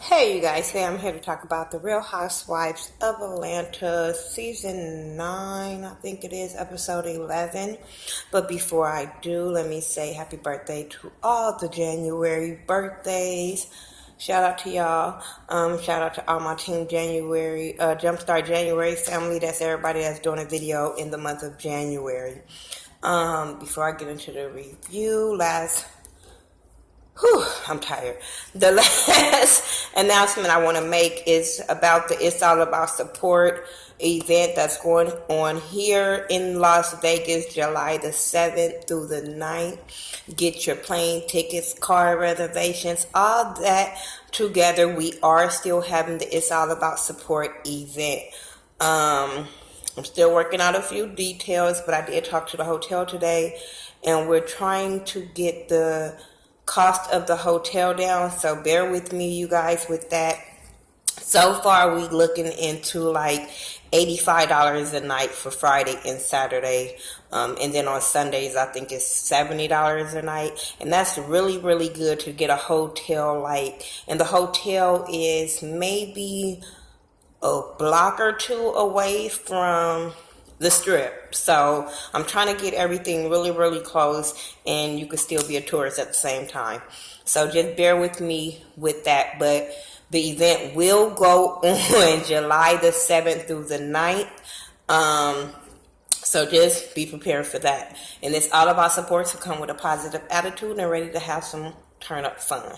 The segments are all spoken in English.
Hey you guys, hey, I'm here to talk about the Real Housewives of Atlanta, season 9, I think it is, episode 11. But before I do, let me say happy birthday to all the January birthdays. Shout out to y'all. Shout out to all my Team January, Jumpstart January family. That's everybody that's doing a video in the month of January. Before I get into the review, I'm tired. The last announcement I want to make is about the It's All About Support event that's going on here in Las Vegas, July the 7th through the 9th. Get your plane tickets, car reservations, all that together. We are still having the It's All About Support event. I'm still working out a few details, but I did talk to the hotel today, and we're trying to get the cost of the hotel down, so bear with me you guys with that. So far we looking into like $85 a night for Friday and Saturday, and then on Sundays I think it's $70 a night, and that's really good to get a hotel. And the hotel is maybe a block or two away from the strip, so I'm trying to get everything really close, and you could still be a tourist at the same time. So just bear with me with that. But the event will go on July the 7th through the 9th. So just be prepared for that. And it's all about support, so come with a positive attitude and ready to have some turn up fun.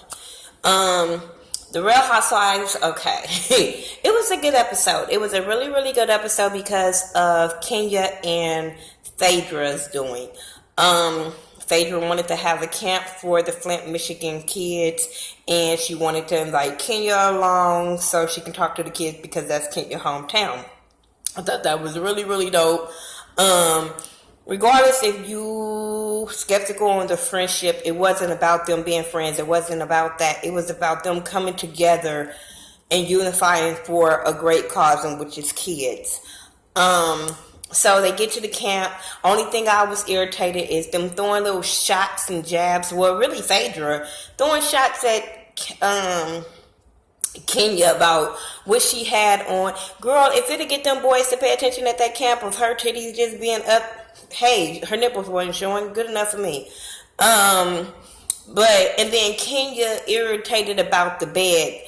The Real Housewives, okay. It was a good episode. It was a really good episode because of Kenya and Phaedra's doing. Phaedra wanted to have a camp for the Flint, Michigan kids, and she wanted to invite Kenya along so she can talk to the kids because that's Kenya's hometown. I thought that was really dope. Regardless if you skeptical on the friendship, it wasn't about them being friends. It wasn't about that. It was about them coming together and unifying for a great cause, and which is kids. So they get to the camp. Only thing I was irritated is them throwing little shots and jabs. Well, really Phaedra throwing shots at Kenya about what she had on. Girl, if it'd get them boys to pay attention at that camp of her titties just being up, hey, her nipples wasn't showing, good enough for me. And then Kenya irritated about the bed.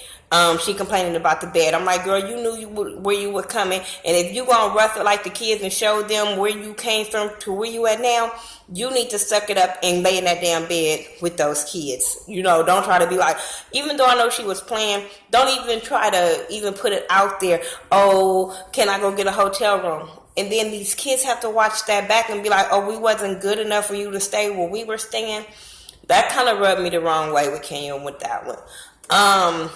She complaining about the bed. I'm like, girl, you knew where you were coming, and if you gonna rough it like the kids and show them where you came from to where you at now, you need to suck it up and lay in that damn bed with those kids. Don't try to be like, even though I know she was playing, don't even try to even put it out there. Oh, can I go get a hotel room? And then these kids have to watch that back and be like, oh, we wasn't good enough for you to stay where we were staying. That kind of rubbed me the wrong way with Kenya and with that one.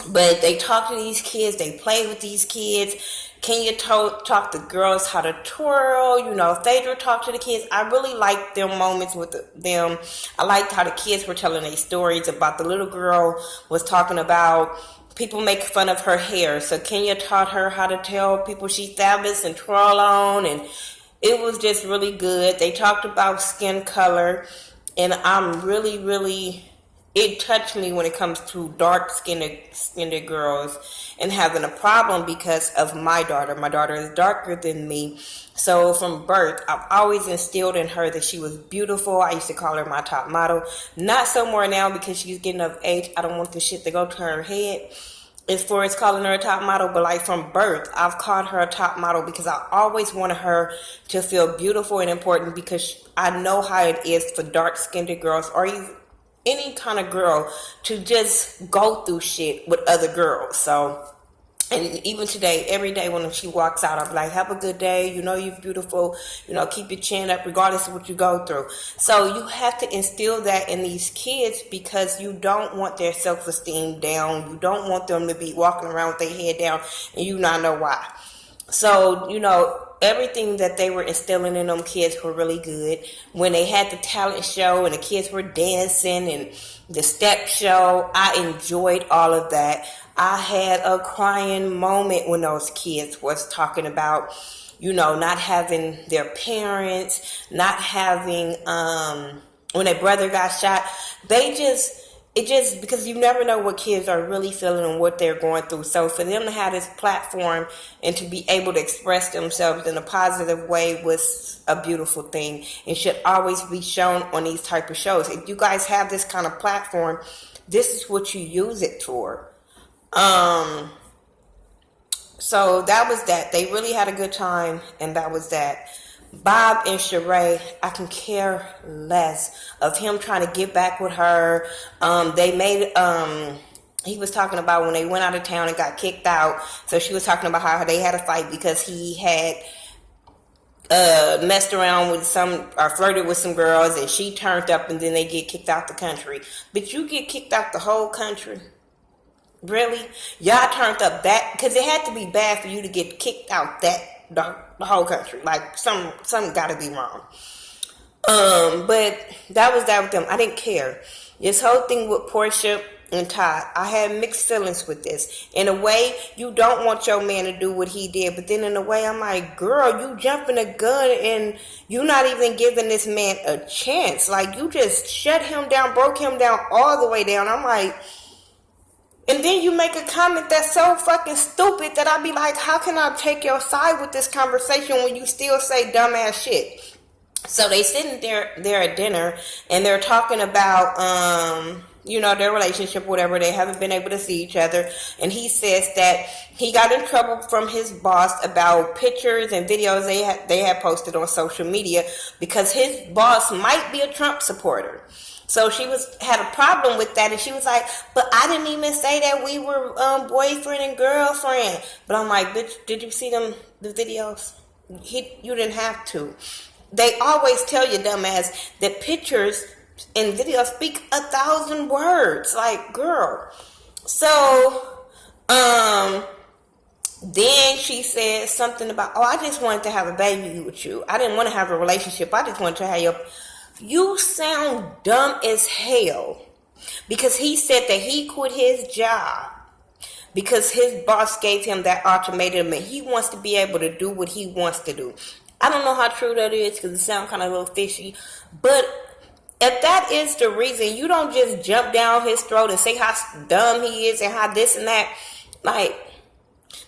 But they talk to these kids, they play with these kids. Kenya taught the girls how to twirl. Phaedra talked to the kids. I really liked them moments with them. I liked how the kids were telling their stories about the little girl was talking about people make fun of her hair. So Kenya taught her how to tell people she's fabulous and twirl on, and it was just really good. They talked about skin color, and I'm really it touched me when it comes to dark-skinned girls and having a problem because of my daughter. My daughter is darker than me. So from birth, I've always instilled in her that she was beautiful. I used to call her my top model. Not so more now because she's getting of age. I don't want this shit to go to her head as far as calling her a top model. But like from birth, I've called her a top model because I always wanted her to feel beautiful and important, because I know how it is for dark-skinned girls, or even any kind of girl, to just go through shit with other girls. So, and even today, every day when she walks out, I'm like, have a good day. You're beautiful. Keep your chin up regardless of what you go through. So you have to instill that in these kids, because you don't want their self-esteem down. You don't want them to be walking around with their head down and you not know why. So, everything that they were instilling in them kids were really good. When they had the talent show and the kids were dancing and the step show, I enjoyed all of that. I had a crying moment when those kids was talking about, not having their parents, not having, when their brother got shot. They just it just, because you never know what kids are really feeling and what they're going through. So for them to have this platform and to be able to express themselves in a positive way was a beautiful thing, and should always be shown on these type of shows. If you guys have this kind of platform, this is what you use it for. So that was that. They really had a good time, and that was that. Bob and Sheree, I can care less of him trying to get back with her. They made, he was talking about when they went out of town and got kicked out. So she was talking about how they had a fight because he had messed around with some, or flirted with some girls, and she turned up, and then they get kicked out the country. But you get kicked out the whole country? Really? Y'all turned up that, because it had to be bad for you to get kicked out the whole country. Like, something gotta be wrong. But that was that with them. I didn't care. This whole thing with Portia and Todd, I had mixed feelings with this. In a way, you don't want your man to do what he did, but then in a way, I'm like, girl, you jumping the gun and you not even giving this man a chance. Like, you just shut him down, broke him down all the way down. I'm like, and then you make a comment that's so fucking stupid that I be like, how can I take your side with this conversation when you still say dumbass shit? So they sitting there at dinner, and they're talking about, their relationship, whatever. They haven't been able to see each other. And he says that he got in trouble from his boss about pictures and videos they had posted on social media because his boss might be a Trump supporter. So she had a problem with that, and she was like, but I didn't even say that we were boyfriend and girlfriend. But I'm like, bitch, did you see the videos? You didn't have to. They always tell you, dumbass, that pictures and videos speak 1,000 words. Like, girl. So, then she said something about, I just wanted to have a baby with you. I didn't want to have a relationship. I just wanted to have your... You sound dumb as hell, because he said that he quit his job because his boss gave him that ultimatum and he wants to be able to do what he wants to do. I don't know how true that is because it sounds kind of a little fishy, but if that is the reason, you don't just jump down his throat and say how dumb he is and how this and that. Like,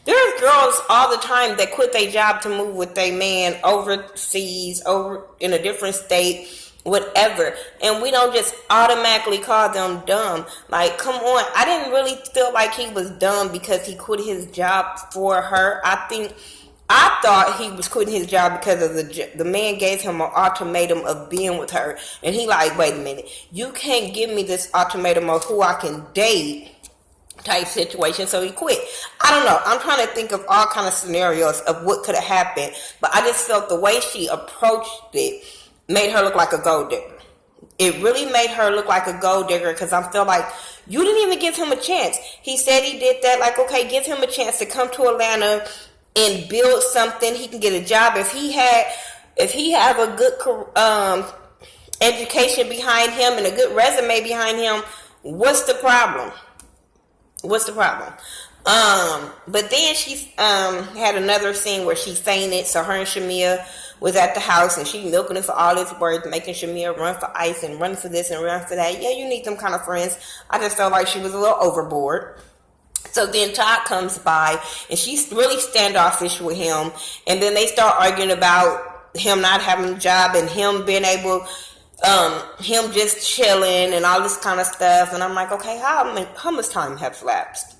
there's girls all the time that quit their job to move with their man overseas, over in a different state, whatever, and we don't just automatically call them dumb. Like, come on. I didn't really feel like he was dumb because he quit his job for her. I thought he was quitting his job because of the man gave him an ultimatum of being with her, and he like, wait a minute, you can't give me this ultimatum of who I can date type situation, so he quit. I don't know. I'm trying to think of all kind of scenarios of what could have happened, but I just felt the way she approached it made her look like a gold digger. It really made her look like a gold digger, because I feel like you didn't even give him a chance. He said he did that. Like, okay, give him a chance to come to Atlanta and build something. He can get a job. If he have a good education behind him and a good resume behind him, what's the problem? What's the problem? But then she had another scene where she fainted. So her and Shamia was at the house, and she milking it for all its worth, making Shamia run for ice and run for this and run for that. Yeah, you need them kind of friends. I just felt like she was a little overboard. So then Todd comes by, and she's really standoffish with him. And then they start arguing about him not having a job and him being able, him just chilling and all this kind of stuff. And I'm like, okay, how much time has lapsed?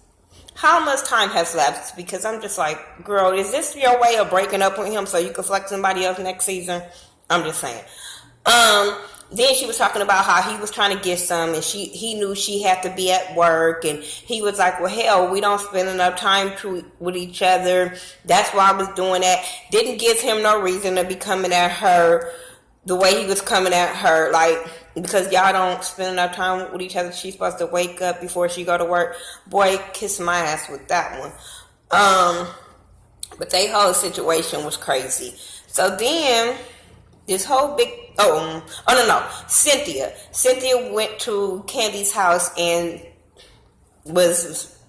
How much time has lapsed? Because I'm just like, girl, is this your way of breaking up with him so you can flex somebody else next season? I'm just saying. Then she was talking about how he was trying to get some, and he knew she had to be at work, and he was like, well, hell, we don't spend enough time with each other. That's why I was doing that. Didn't give him no reason to be coming at her the way he was coming at her, like, because y'all don't spend enough time with each other. She's supposed to wake up before she go to work. Boy, kiss my ass with that one. But their whole situation was crazy. So then this whole big Cynthia went to Candy's house and was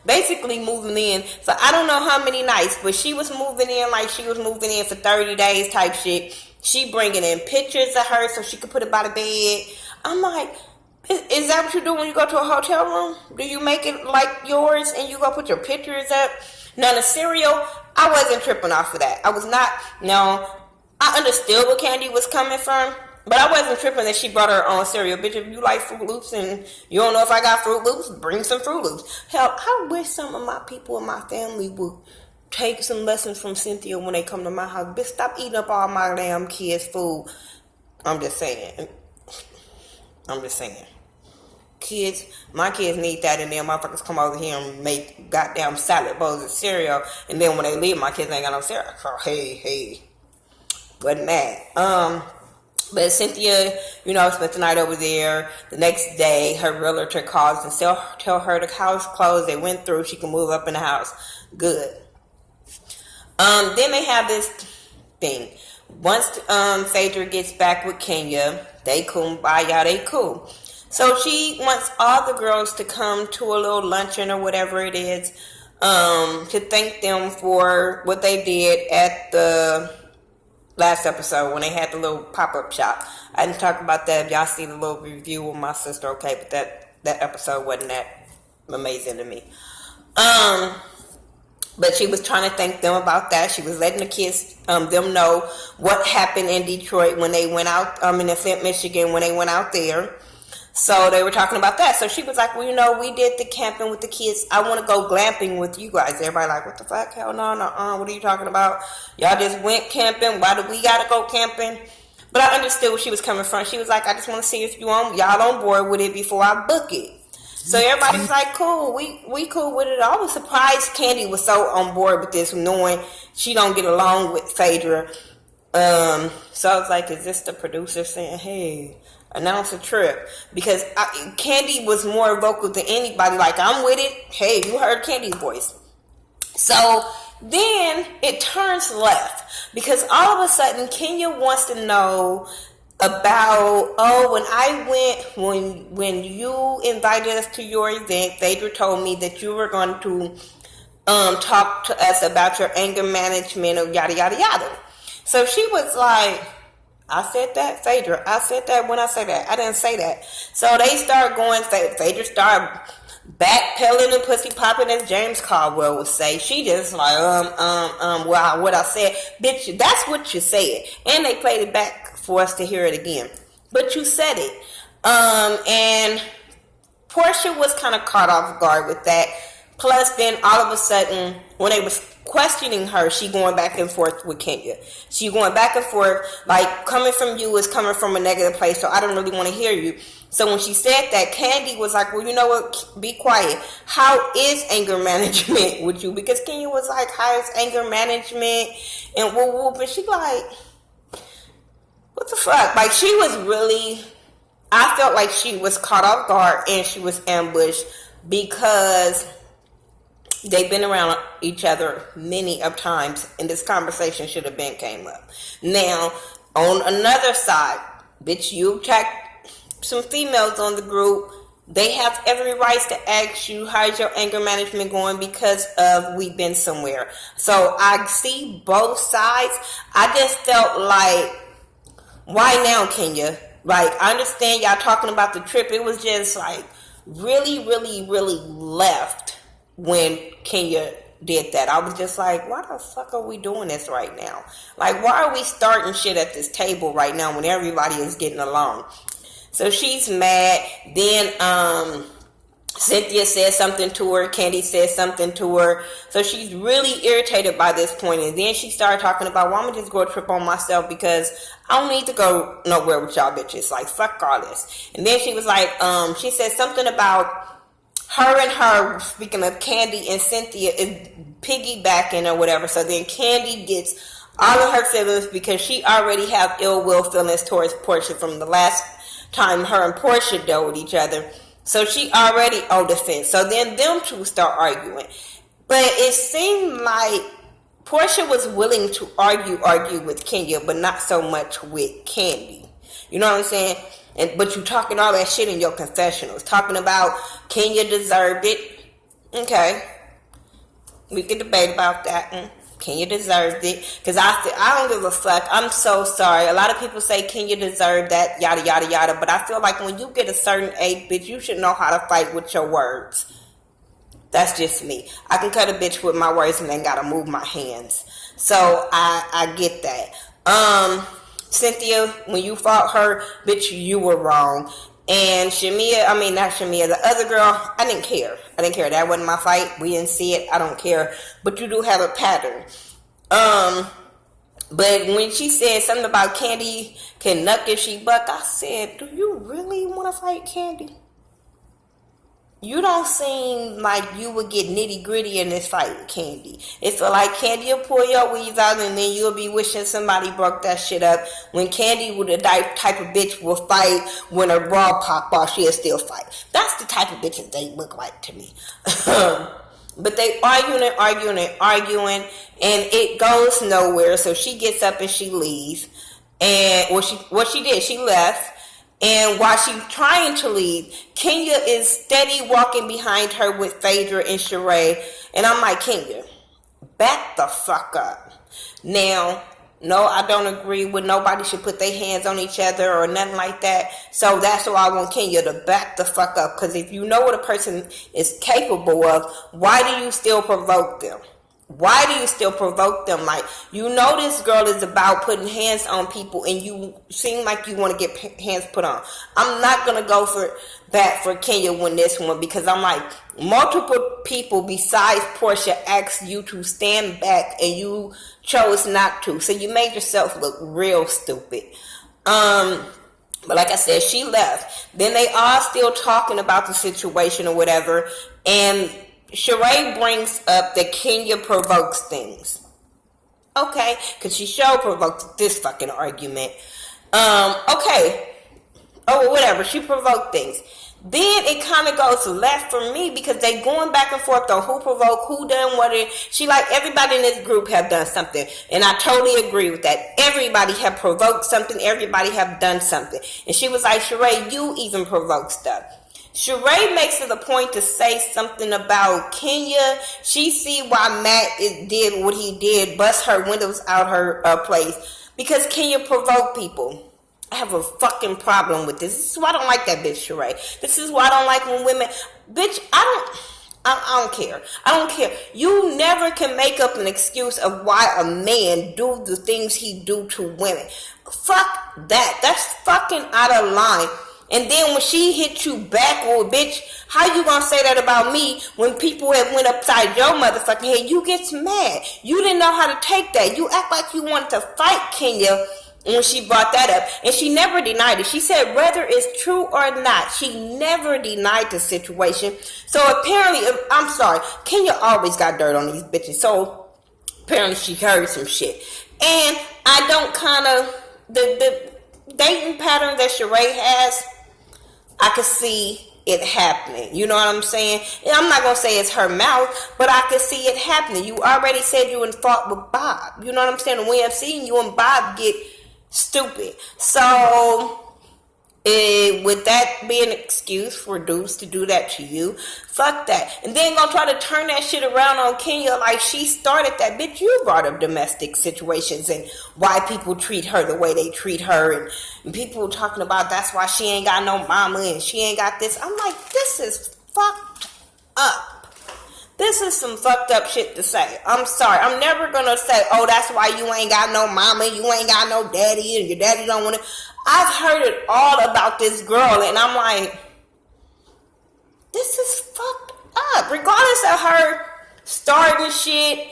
basically moving in. So I don't know how many nights, but she was moving in like she was moving in for 30 days type shit. She bringing in pictures of her so she could put it by the bed. I'm like, Is that what you do when you go to a hotel room? Do you make it like yours and you go put your pictures up? Now the cereal, I wasn't tripping off of that. I was not. No, I understood where Candy was coming from, but I wasn't tripping that she brought her own cereal. Bitch, if you like Fruit Loops and you don't know if I got Fruit Loops, bring some Fruit Loops. Hell, I wish some of my people in my family would take some lessons from Cynthia when they come to my house. Bitch, stop eating up all my damn kids' food. I'm just saying. My kids need that, and then motherfuckers come over here and make goddamn salad bowls of cereal, and then when they leave, my kids ain't got no cereal. So hey, wasn't that? But Cynthia, spent the night over there. The next day, her realtor calls and tell her the house closed. They went through. She can move up in the house. Good. Then they have this thing. Once Phaedra gets back with Kenya, they kumbaya, they cool. So she wants all the girls to come to a little luncheon or whatever it is, to thank them for what they did at the last episode when they had the little pop-up shop. I didn't talk about that. If y'all see the little review with my sister, okay, but that episode wasn't that amazing to me. But she was trying to thank them about that. She was letting the kids, them know what happened in Detroit when they went out, in Flint, Michigan, when they went out there. So they were talking about that. So she was like, well, we did the camping with the kids. I want to go glamping with you guys. Everybody like, what the fuck? Hell no. What are you talking about? Y'all just went camping. Why do we got to go camping? But I understood where she was coming from. She was like, I just want to see if y'all on board with it before I book it. So everybody's like, cool. We cool with it. I was surprised Candy was so on board with this, knowing she don't get along with Phaedra. So I was like, is this the producer saying, hey, announce a trip? Because Candy was more vocal than anybody. Like, I'm with it. Hey, you heard Candy's voice. So then it turns left because all of a sudden Kenya wants to know about, when you invited us to your event, Phaedra told me that you were going to talk to us about your anger management or yada yada yada. So she was like, I said that, Phaedra. I said that when I say that. I didn't say that. So they start going, Phaedra started backpedaling and pussy popping, as James Caldwell would say. She just like, well, what I said. Bitch, that's what you said. And they played it back for us to hear it again. But you said it. And Portia was kind of caught off guard with that. Plus, then all of a sudden, when they was questioning her, she going back and forth with Kenya. She going back and forth, like, coming from you is coming from a negative place, so I don't really want to hear you. So when she said that, Candy was like, well, you know what, be quiet. How is anger management with you? Because Kenya was like, how is anger management? And whoop, and she like, what the fuck? Like, she was really, I felt like she was caught off guard and she was ambushed because they've been around each other many of times, and this conversation should have been came up. Now, on another side, bitch, you attacked some females on the group. They have every right to ask you, how's your anger management going because of we've been somewhere. So I see both sides. I just felt like, why now, Kenya? Like, I understand y'all talking about the trip. It was just like really, really, really left when Kenya did that. I was just like, why the fuck are we doing this right now? Like, why are we starting shit at this table right now when everybody is getting along? So she's mad. Then Cynthia says something to her. Candy says something to her. So she's really irritated by this point. And then she started talking about, well, I'm going to just go a trip on myself because I don't need to go nowhere with y'all bitches. Like, fuck all this. And then she was like, she said something about her, speaking of Candy and Cynthia, is piggybacking or whatever. So then Candy gets all of her feelings because she already have ill will feelings towards Portia from the last time her and Portia dealt with each other. So she already on the fence. So then them two start arguing. But it seemed like Portia was willing to argue with Kenya, but not so much with Candy. You know what I'm saying? But you talking all that shit in your confessionals. Talking about Kenya deserved it. Okay. We can debate about that. Kenya deserved it. Because I don't give a fuck. I'm so sorry. A lot of people say Kenya deserved that, yada, yada, yada. But I feel like when you get a certain age, bitch, you should know how to fight with your words. That's just me. I can cut a bitch with my words and then gotta move my hands. So I get that. Cynthia, when you fought her, bitch, you were wrong. And not Shamia, the other girl, I didn't care. That wasn't my fight. We didn't see it. I don't care. But you do have a pattern. But when she said something about Candy can nuck if she buck, I said, do you really want to fight Candy? You don't seem like you would get nitty gritty in this fight with Candy. It feel like Candy will pull your weeds out and then you'll be wishing somebody broke that shit up. When Candy was the type of bitch will fight when a bra pop off, she'll still fight. That's the type of bitches they look like to me. But they arguing, and it goes nowhere. So she gets up and she leaves. And what she did, she left. And while she's trying to leave, Kenya is steady walking behind her with Phaedra and Sheree. And I'm like, Kenya, back the fuck up. Now, no, I don't agree with nobody should put their hands on each other or nothing like that. So that's why I want Kenya to back the fuck up. Because if you know what a person is capable of, why do you still provoke them? Why do you still provoke them? Like, you know this girl is about putting hands on people and you seem like you want to get hands put on. I'm not going to go for that for Kenya win this one because I'm like, multiple people besides Portia asked you to stand back and you chose not to. So you made yourself look real stupid. But like I said, she left. Then they all still talking about the situation or whatever. And Sheree brings up that Kenya provokes things. Okay, because she sure provoked this fucking argument. Okay. Oh, whatever. She provoked things. Then it kind of goes left for me because they going back and forth on who provoked, who done what. She like, everybody in this group have done something. And I totally agree with that. Everybody have provoked something. Everybody have done something. And she was like, Sheree, you even provoked stuff. Sheree makes it a point to say something about Kenya. She see why Matt did what he did, bust her windows out her place. Because Kenya provoked people. I have a fucking problem with this. This is why I don't like that bitch, Sheree. This is why I don't like when women... Bitch, I don't care. I don't care. You never can make up an excuse of why a man do the things he do to women. Fuck that. That's fucking out of line. And then when she hit you back, oh bitch, how you gonna say that about me when people have went upside your motherfucking head? You get mad. You didn't know how to take that. You act like you wanted to fight Kenya when she brought that up. And she never denied it. She said whether it's true or not, she never denied the situation. So apparently, I'm sorry, Kenya always got dirt on these bitches. So apparently she heard some shit. And I don't kind of, the dating pattern that Sheree has, I could see it happening. You know what I'm saying? And I'm not going to say it's her mouth, but I could see it happening. You already said you and fought with Bob. You know what I'm saying? The way I'm seeing you and Bob get stupid. So, with that being an excuse for dudes to do that to you, fuck that. And then gonna try to turn that shit around on Kenya like she started that. Bitch, you brought up domestic situations and why people treat her the way they treat her, and people talking about that's why she ain't got no mama and she ain't got this. I'm like, this is fucked up. This is some fucked up shit to say. I'm sorry. I'm never gonna say, oh, that's why you ain't got no mama, you ain't got no daddy, and your daddy don't want to. I've heard it all about this girl, and I'm like, this is fucked up. Regardless of her starting shit,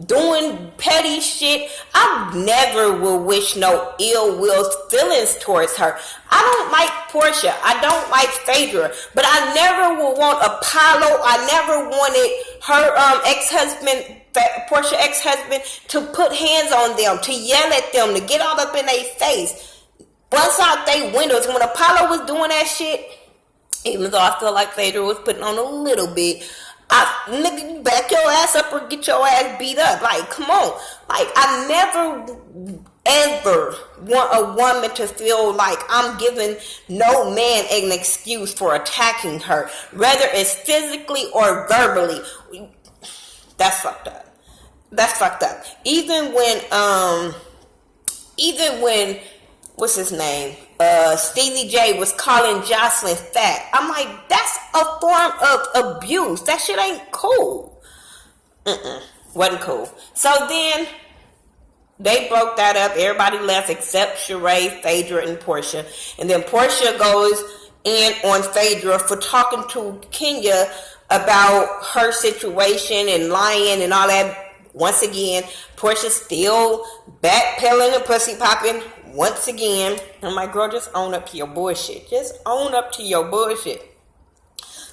doing petty shit, I never will wish no ill will feelings towards her. I don't like Portia. I don't like Phaedra. But I never will want Apollo. I never wanted her ex-husband, Portia ex-husband, to put hands on them, to yell at them, to get all up in their face. Bust out they windows. When Apollo was doing that shit, even though I feel like Phaedra was putting on a little bit, nigga, back your ass up or get your ass beat up. Like, come on. Like, I never ever want a woman to feel like I'm giving no man an excuse for attacking her, whether it's physically or verbally. That's fucked up. That's fucked up. Even when what's his name? Stevie J was calling Jocelyn fat. I'm like, that's a form of abuse. That shit ain't cool. Wasn't cool. So then they broke that up. Everybody left except Sheree, Phaedra, and Portia. And then Portia goes in on Phaedra for talking to Kenya about her situation and lying and all that. Once again, Portia still backpedaling and pussy popping. Once again, I'm like, girl, just own up to your bullshit. Just own up to your bullshit.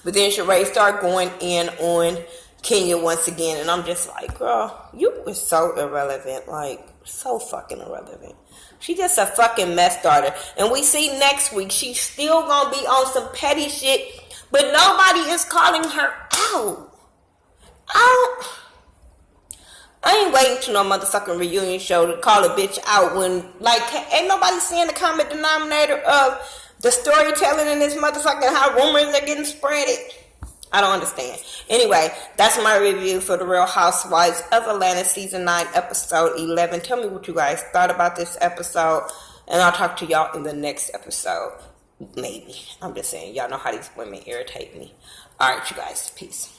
But then Sheree started going in on Kenya once again, and I'm just like, girl, you were so irrelevant. Like, so fucking irrelevant. She just a fucking mess starter. And we see next week, she's still gonna be on some petty shit, but nobody is calling her out. I ain't waiting to no motherfucking reunion show to call a bitch out when, like, ain't nobody seeing the common denominator of the storytelling in this motherfucking how rumors are getting spreaded. I don't understand. Anyway, that's my review for The Real Housewives of Atlanta Season 9, Episode 11. Tell me what you guys thought about this episode, and I'll talk to y'all in the next episode. Maybe. I'm just saying, y'all know how these women irritate me. Alright, you guys. Peace.